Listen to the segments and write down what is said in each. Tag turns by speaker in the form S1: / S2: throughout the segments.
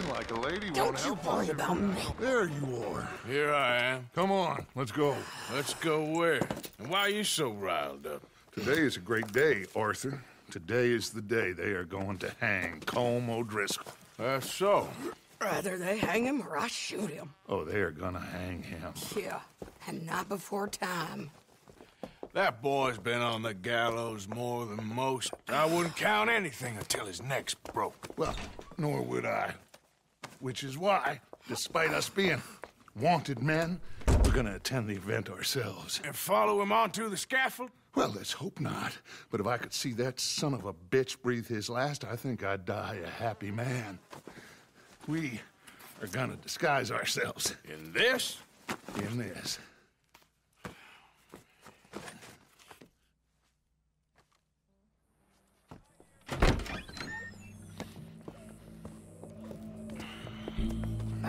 S1: Acting like a lady won't
S2: Don't you
S1: help
S2: worry
S1: us.
S2: about me.
S1: There you are.
S3: Here I am.
S1: Come on, let's go.
S3: Let's go where? And why are you so riled up?
S1: Today is a great day, Arthur. Today is the day they are going to hang Colm O'Driscoll.
S3: That's so.
S2: Rather they hang him or I shoot him.
S1: Oh, they are gonna hang him.
S2: Yeah, and not before time.
S3: That boy's been on the gallows more than most. I wouldn't count anything until his neck's broke.
S1: Well, nor would I. Which is why, despite us being wanted men, we're gonna attend the event ourselves.
S3: And follow him onto the scaffold?
S1: Well, let's hope not. But if I could see that son of a bitch breathe his last, I think I'd die a happy man. We are gonna disguise ourselves
S3: In this?
S1: in this.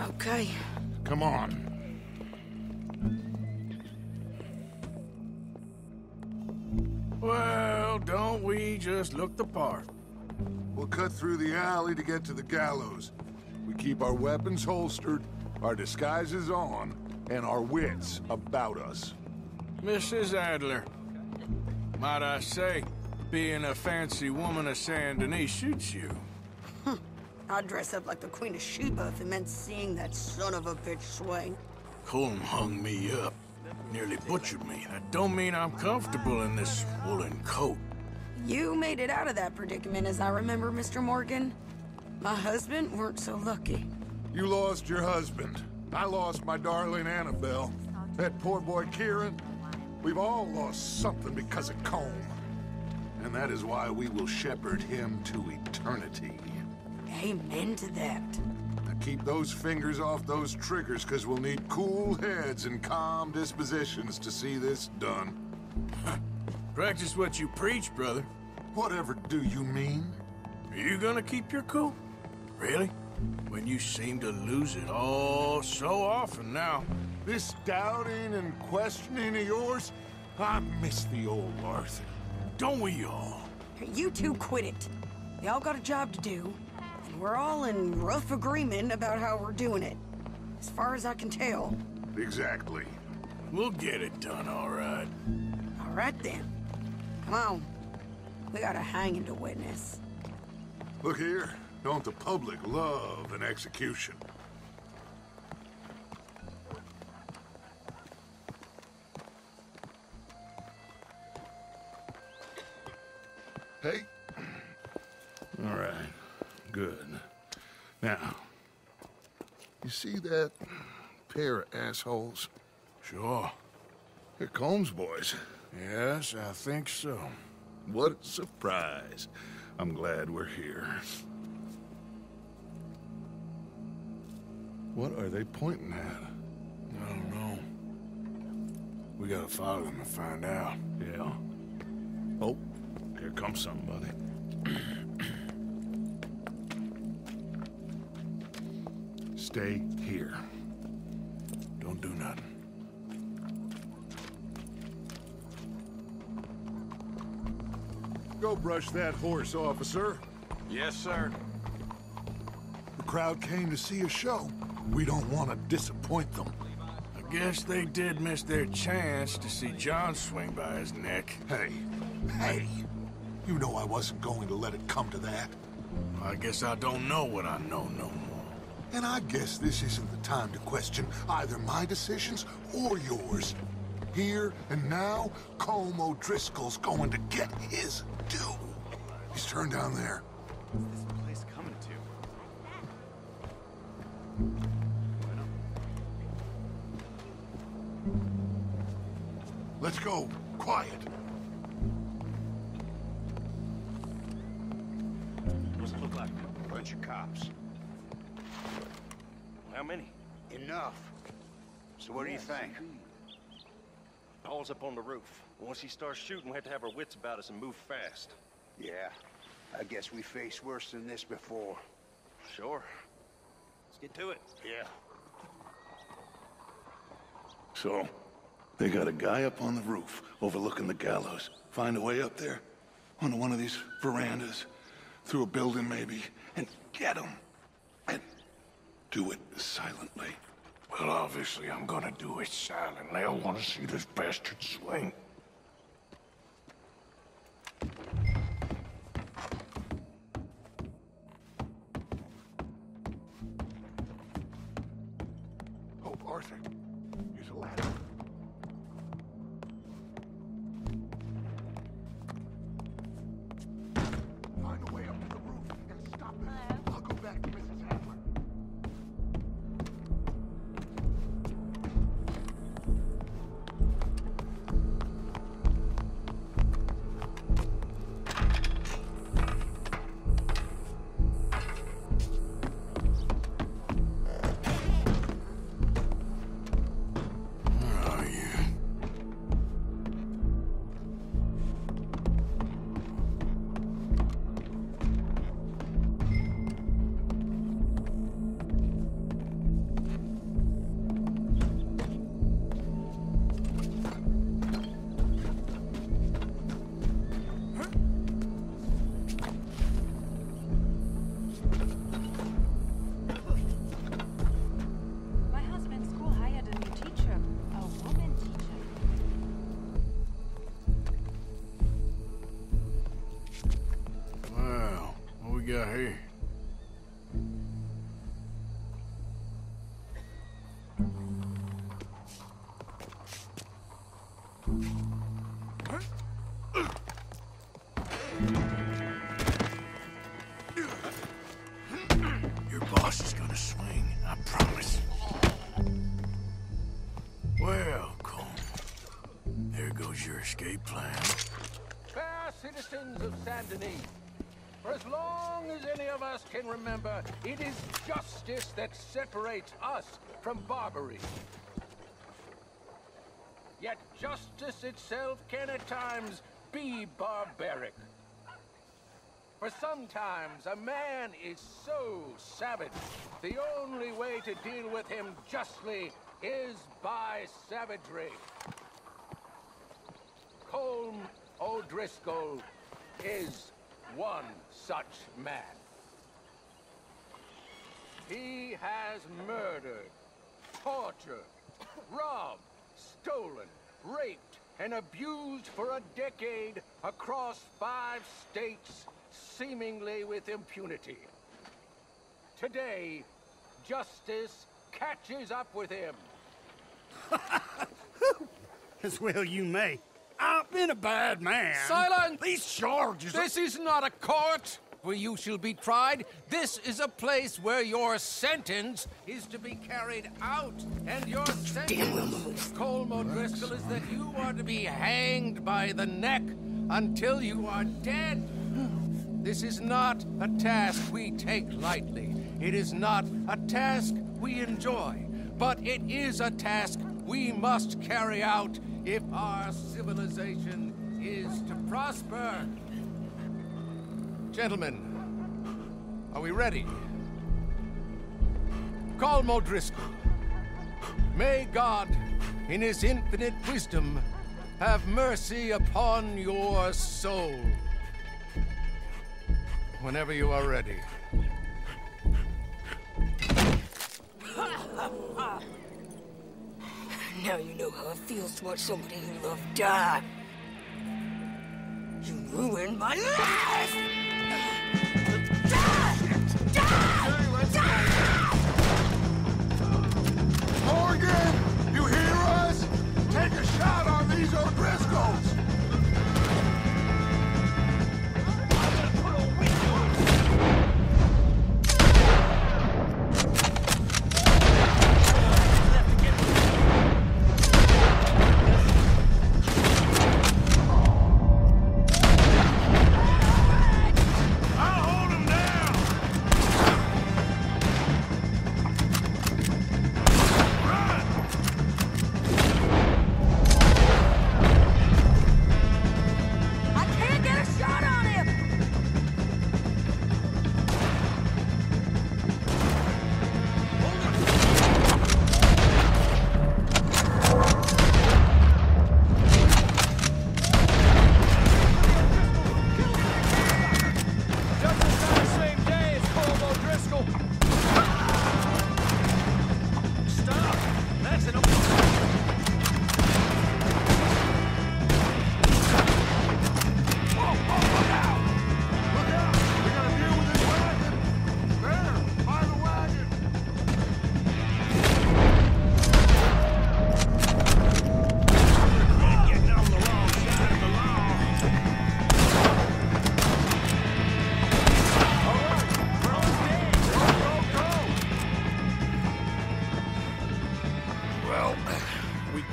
S2: Okay.
S1: Come on.
S3: Well, don't we just look the part?
S4: We'll cut through the alley to get to the gallows. We keep our weapons holstered, our disguises on, and our wits about us.
S3: Mrs. Adler, might I say, being a fancy woman of Saint Denis suits you.
S2: I'd dress up like the Queen of Sheba if it meant seeing that son of a bitch swing.
S3: Colm hung me up, nearly butchered me. That don't mean I'm comfortable in this woolen coat.
S2: You made it out of that predicament, as I remember, Mr. Morgan. My husband weren't so lucky.
S4: You lost your husband. I lost my darling Annabelle. That poor boy Kieran. We've all lost something because of Colm. And that is why we will shepherd him to eternity.
S2: Amen to that.
S4: Now keep those fingers off those triggers, because we'll need cool heads and calm dispositions to see this done.
S3: Practice what you preach, brother.
S4: Whatever do you mean?
S3: Are you gonna keep your cool? Really? When you seem to lose it all so often now.
S4: This doubting and questioning of yours, I miss the old Arthur.
S3: Don't we all?
S2: You two quit it. We all got a job to do, and we're all in rough agreement about how we're doing it. As far as I can tell.
S4: Exactly.
S3: We'll get it done, all right.
S2: All right then. Come on. We got a hanging to witness.
S4: Look here, don't the public love an execution?
S1: Hey. All right. Good. Now, you see that pair of assholes?
S3: Sure.
S1: They're Colm's boys.
S3: Yes, I think so.
S1: What a surprise. I'm glad we're here. What are they pointing at?
S3: I don't know. We gotta follow them and find out.
S1: Yeah. Oh, here comes somebody. Stay here.
S3: Don't do nothing.
S4: Go brush that horse, officer.
S5: Yes, sir.
S4: The crowd came to see a show. We don't want to disappoint them.
S3: I guess they did miss their chance to see John swing by his neck.
S4: Hey, you know I wasn't going to let it come to that.
S3: I guess I don't know what I know no more.
S4: And I guess this isn't the time to question either my decisions or yours. Here and now, Colm O'Driscoll's going to get his due. He's turned down there.
S5: What's this place coming to?
S4: Let's go. Quiet.
S5: What's it look like? Bunch of cops. How many?
S6: Enough. So what do you think?
S5: Paul's up on the roof. Once he starts shooting, we have to have our wits about us and move fast.
S6: Yeah, I guess we faced worse than this before.
S5: Sure. Let's get to it.
S6: Yeah.
S1: So, they got a guy up on the roof overlooking the gallows. Find a way up there, onto one of these verandas, through a building maybe, and get him. And
S4: Do it silently.
S3: Well, obviously I'm gonna do it silently. I want to see this bastard swing.
S4: Oh, Arthur. Use a ladder. Find a way up to the roof and stop it. I'll go back to Mrs. Adler.
S3: Oh, yeah.
S7: My husband's school hired a new teacher, a woman teacher.
S3: Well, what we got here? Your boss is gonna swing, I promise. Well, Colm, there goes your escape plan.
S8: Fair citizens of Saint Denis, for as long as any of us can remember, it is justice that separates us from Barbary. Yet justice itself can at times be barbaric. For sometimes a man is so savage, the only way to deal with him justly is by savagery. Colm O'Driscoll is one such man. He has murdered, tortured, robbed, stolen, raped, and abused for a decade across 5 states, seemingly with impunity. Today, justice catches up with him.
S9: As well you may. I've been a bad man.
S8: Silence!
S9: These charges...
S8: This is not a court where you shall be tried. This is a place where your sentence is to be carried out. And your sentence, Colm O'Driscoll, is that you are to be hanged by the neck until you are dead. This is not a task we take lightly. It is not a task we enjoy. But it is a task we must carry out if our civilization is to prosper. Gentlemen, are we ready? Colm O'Driscoll, may God, in his infinite wisdom, have mercy upon your soul. Whenever you are ready.
S2: Now you know how it feels to watch somebody you love die. You ruined my life!
S4: Morgan, you hear us? Take a shot on these O'Driscolls!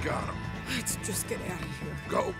S4: Got him.
S2: Let's just get out of here.
S4: Go.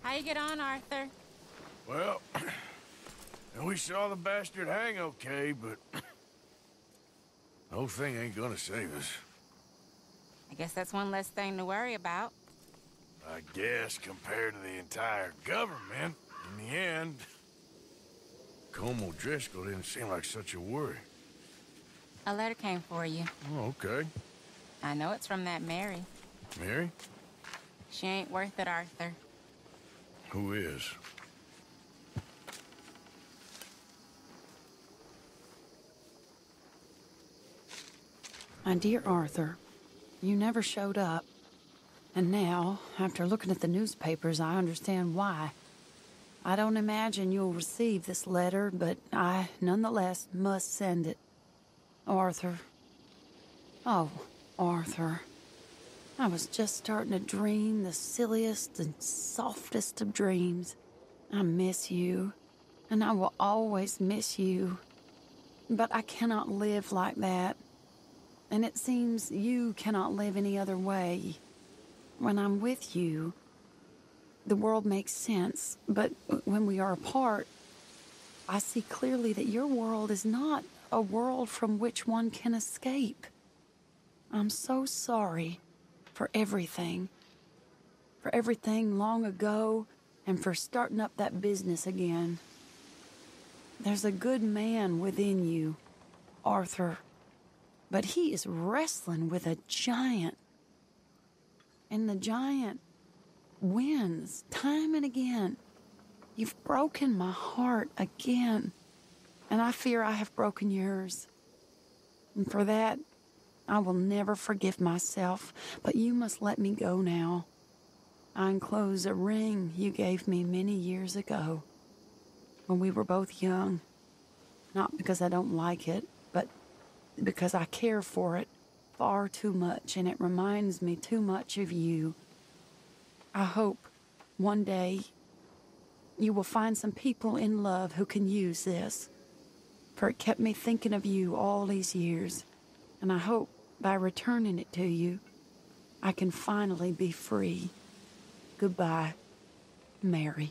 S7: How you get on, Arthur?
S3: Well, we saw the bastard hang okay, but the whole thing ain't gonna save us.
S7: I guess that's one less thing to worry about.
S3: I guess compared to the entire government, in the end, Colm O'Driscoll didn't seem like such a worry.
S7: A letter came for you.
S3: Oh, okay.
S7: I know it's from that Mary.
S3: Mary?
S7: She ain't worth it, Arthur.
S3: Who is?
S2: My dear Arthur, you never showed up. And now, after looking at the newspapers, I understand why. I don't imagine you'll receive this letter, but I, nonetheless, must send it. Arthur. Oh, Arthur. I was just starting to dream the silliest and softest of dreams. I miss you, and I will always miss you. But I cannot live like that. And it seems you cannot live any other way. When I'm with you, the world makes sense. But when we are apart, I see clearly that your world is not a world from which one can escape. I'm so sorry for everything. For everything long ago, and for starting up that business again. There's a good man within you, Arthur. But he is wrestling with a giant. And the giant wins time and again. You've broken my heart again. And I fear I have broken yours. And for that, I will never forgive myself. But you must let me go now. I enclose a ring you gave me many years ago, when we were both young. Not because I don't like it, but because I care for it far too much, and it reminds me too much of you. I hope one day you will find some people in love who can use this, for it kept me thinking of you all these years, and I hope by returning it to you, I can finally be free. Goodbye, Mary.